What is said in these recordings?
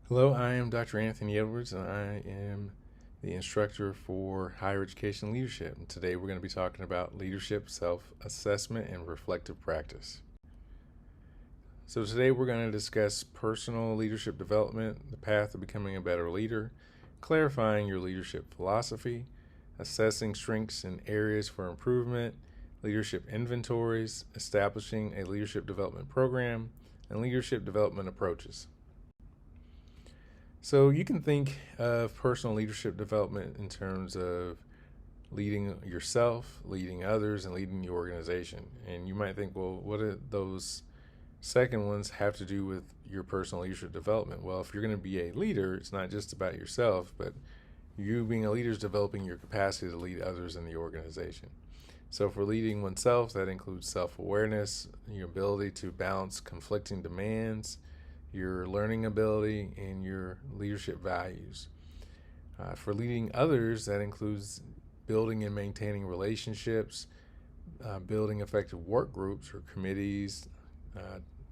Hello, I am Dr. Anthony Edwards, and I am the instructor for higher education leadership. And today we're going to be talking about leadership, self assessment, and reflective practice. So, today we're going to discuss personal leadership development, the path to becoming a better leader, clarifying your leadership philosophy, assessing strengths and areas for improvement, leadership inventories, establishing a leadership development program, and leadership development approaches. So you can think of personal leadership development in terms of leading yourself, leading others, and leading your organization. And you might think, well, what do those second ones have to do with your personal leadership development? Well, if you're going to be a leader, it's not just about yourself, but you being a leader is developing your capacity to lead others in the organization. So for leading oneself, that includes self-awareness, your ability to balance conflicting demands, your learning ability, and your leadership values. For leading others, that includes building and maintaining relationships, building effective work groups or committees,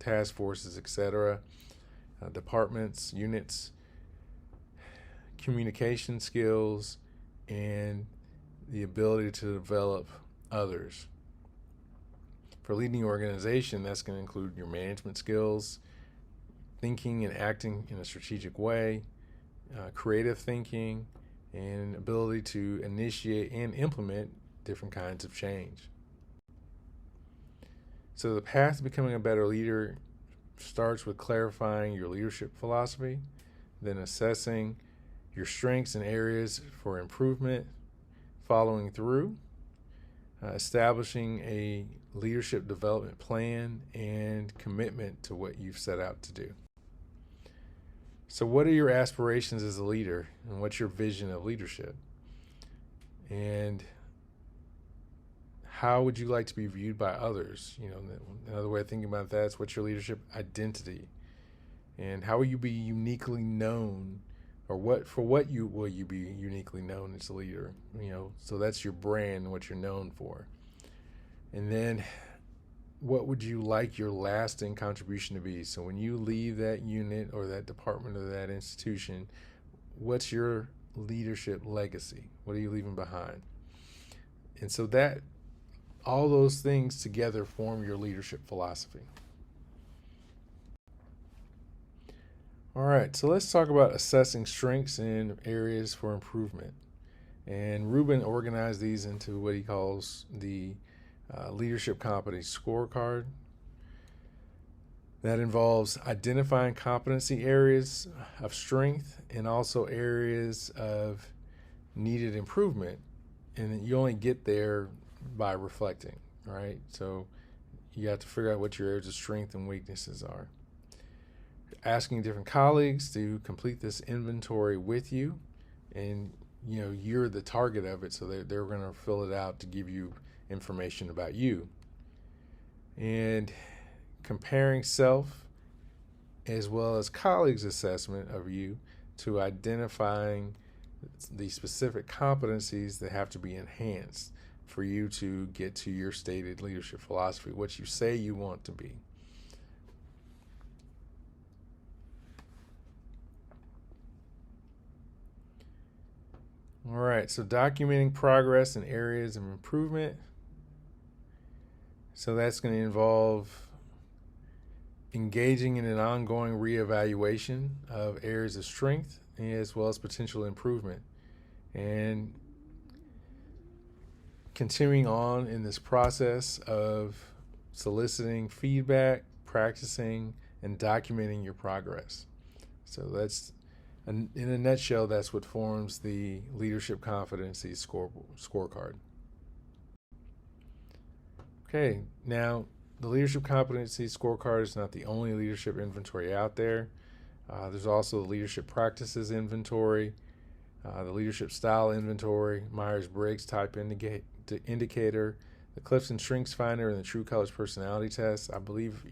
task forces, etc., departments, units, communication skills, and the ability to develop others. For leading your organization, that's going to include your management skills, thinking and acting in a strategic way, creative thinking, and ability to initiate and implement different kinds of change. So the path to becoming a better leader starts with clarifying your leadership philosophy, then assessing your strengths and areas for improvement, following through, establishing a leadership development plan, and commitment to what you've set out to do. So what are your aspirations as a leader, and what's your vision of leadership? And how would you like to be viewed by others? Another way of thinking about that is, what's your leadership identity? And how will you be uniquely known, or what will you be uniquely known as a leader? So that's your brand, what you're known for. And then what would you like your lasting contribution to be? So when you leave that unit or that department or that institution, what's your leadership legacy? What are you leaving behind? And so that all those things together form your leadership philosophy. All right, so let's talk about assessing strengths and areas for improvement. And Rubin organized these into what he calls the leadership competence scorecard. That involves identifying competency areas of strength and also areas of needed improvement. And you only get there by reflecting, right? So you have to figure out what your areas of strength and weaknesses are. Asking different colleagues to complete this inventory with you, and you're the target of it, so they're going to fill it out to give you information about you. And comparing self as well as colleagues' assessment of you to identifying the specific competencies that have to be enhanced for you to get to your stated leadership philosophy, what you say you want to be. All right, so documenting progress in areas of improvement. So that's going to involve engaging in an ongoing reevaluation of areas of strength as well as potential improvement, and continuing on in this process of soliciting feedback, practicing, and documenting your progress. So that's, in a nutshell, that's what forms the leadership competency scorecard. Okay, now the leadership competency scorecard is not the only leadership inventory out there. There's also the leadership practices inventory, the leadership style inventory, Myers-Briggs type indicator, the Clifton Strengths Finder, and the True Colors personality test. I believe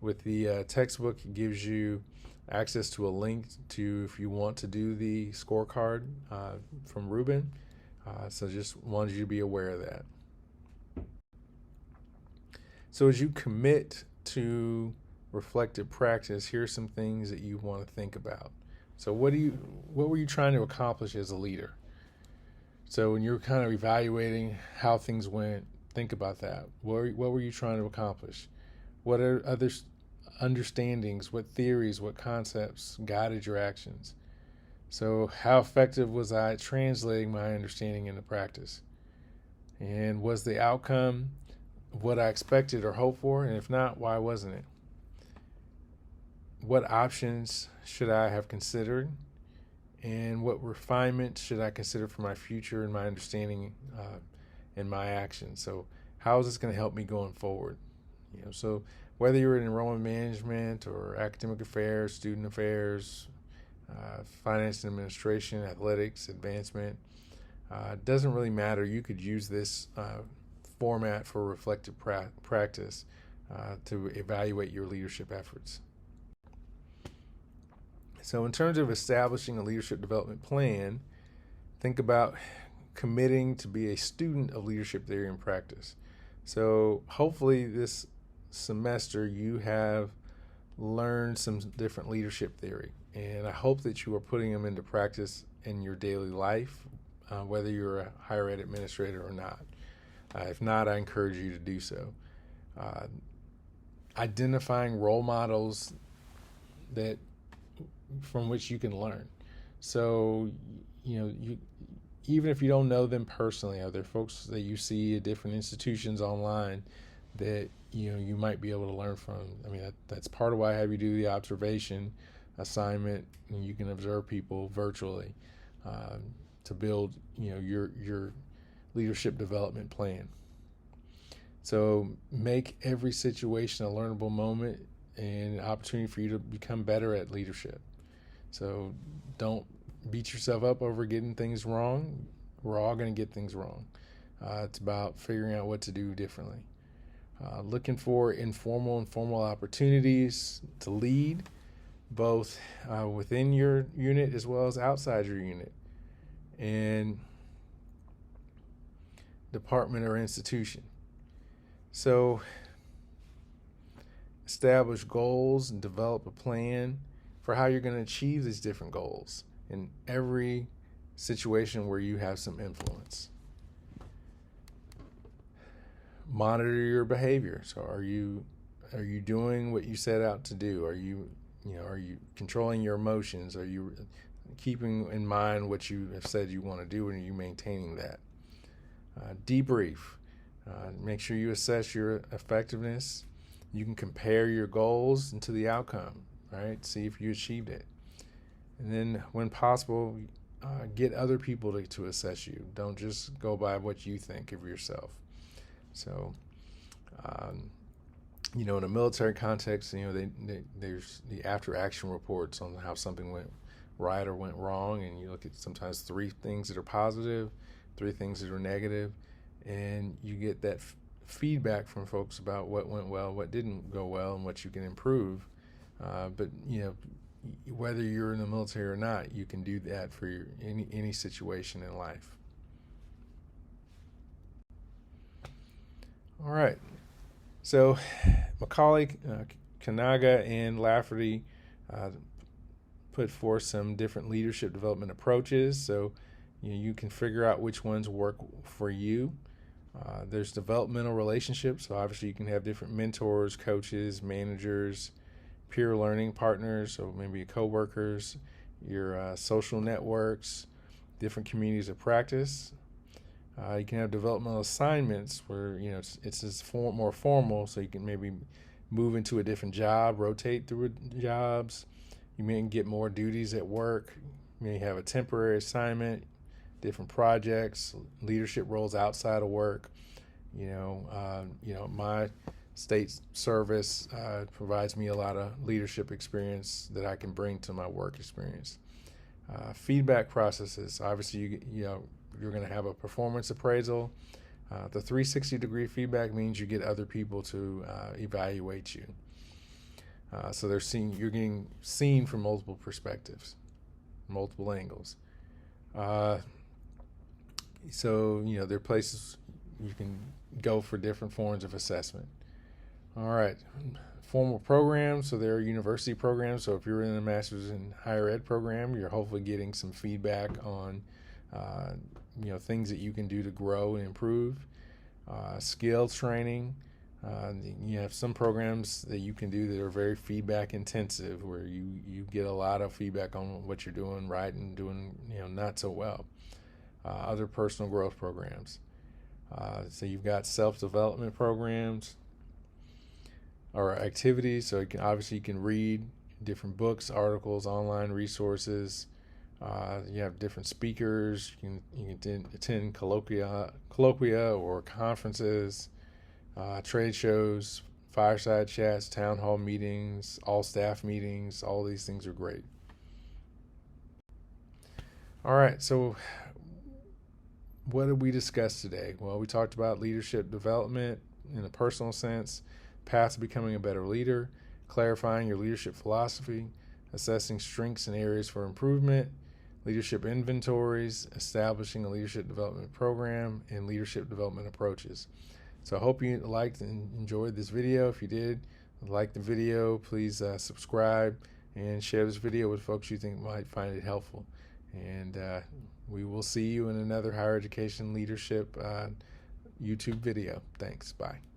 with the textbook, it gives you access to a link to, if you want to do the scorecard from Rubin. So just wanted you to be aware of that. So as you commit to reflective practice, here's some things that you want to think about. So what were you trying to accomplish as a leader? So when you're kind of evaluating how things went, think about that. What were you trying to accomplish? What are other understandings, what theories, what concepts guided your actions? So how effective was I at translating my understanding into practice? And was the outcome what I expected or hoped for? And if not, why wasn't it? What options should I have considered? And what refinement should I consider for my future and my understanding and my actions? So how is this going to help me going forward? So whether you're in enrollment management or academic affairs, student affairs, finance and administration, athletics, advancement, it doesn't really matter. You could use this format for reflective practice to evaluate your leadership efforts. So in terms of establishing a leadership development plan, think about committing to be a student of leadership theory and practice. So hopefully this semester you have learned some different leadership theory, and I hope that you are putting them into practice in your daily life, whether you're a higher ed administrator or not. If not, I encourage you to do so. Identifying role models that from which you can learn. So, even if you don't know them personally, are there folks that you see at different institutions online that you might be able to learn from? I mean, that's part of why I have you do the observation assignment, and you can observe people virtually to build your leadership development plan. So make every situation a learnable moment and an opportunity for you to become better at leadership. So don't beat yourself up over getting things wrong. We're all going to get things wrong. It's about figuring out what to do differently. Looking for informal and formal opportunities to lead, both within your unit as well as outside your unit and department or institution. So establish goals and develop a plan for how you're going to achieve these different goals in every situation where you have some influence. Monitor your behavior. So are you doing what you set out to do? Are you controlling your emotions? Are you keeping in mind what you have said you want to do, and are you maintaining that? Debrief. Make sure you assess your effectiveness. You can compare your goals to the outcome, right? See if you achieved it. And then when possible, get other people to assess you. Don't just go by what you think of yourself. So, in a military context, there's the after action reports on how something went right or went wrong, and you look at sometimes 3 things that are positive, 3 things that are negative, and you get that feedback from folks about what went well, what didn't go well, and what you can improve. But whether you're in the military or not, you can do that for any situation in life. All right. So Macaulay, Kanaga, and Lafferty put forth some different leadership development approaches. So you can figure out which ones work for you. There's developmental relationships. So obviously you can have different mentors, coaches, managers, peer learning partners, so maybe your coworkers, your social networks, different communities of practice. You can have developmental assignments where it's more formal, so you can maybe move into a different job, rotate through jobs. You may get more duties at work. You may have a temporary assignment, different projects, leadership roles outside of work. My state service provides me a lot of leadership experience that I can bring to my work experience. Feedback processes. Obviously, you're going to have a performance appraisal. The 360-degree feedback means you get other people to evaluate you. So you're getting seen from multiple perspectives, multiple angles. So there are places you can go for different forms of assessment. All right. Formal programs. So there are university programs. So if you're in a master's in higher ed program, you're hopefully getting some feedback on, uh, things that you can do to grow and improve. Skill training. You have some programs that you can do that are very feedback intensive, where you get a lot of feedback on what you're doing right and doing not so well. Other personal growth programs. So you've got self-development programs or activities. So you can read different books, articles, online resources. You have different speakers. You can attend colloquia or conferences, trade shows, fireside chats, town hall meetings, all staff meetings. All these things are great. All right, so what did we discuss today? Well, we talked about leadership development in a personal sense, path to becoming a better leader, clarifying your leadership philosophy, assessing strengths and areas for improvement, leadership inventories, establishing a leadership development program, and leadership development approaches. So I hope you liked and enjoyed this video. If you did, like the video, please subscribe and share this video with folks you think might find it helpful. And we will see you in another higher education leadership YouTube video. Thanks. Bye.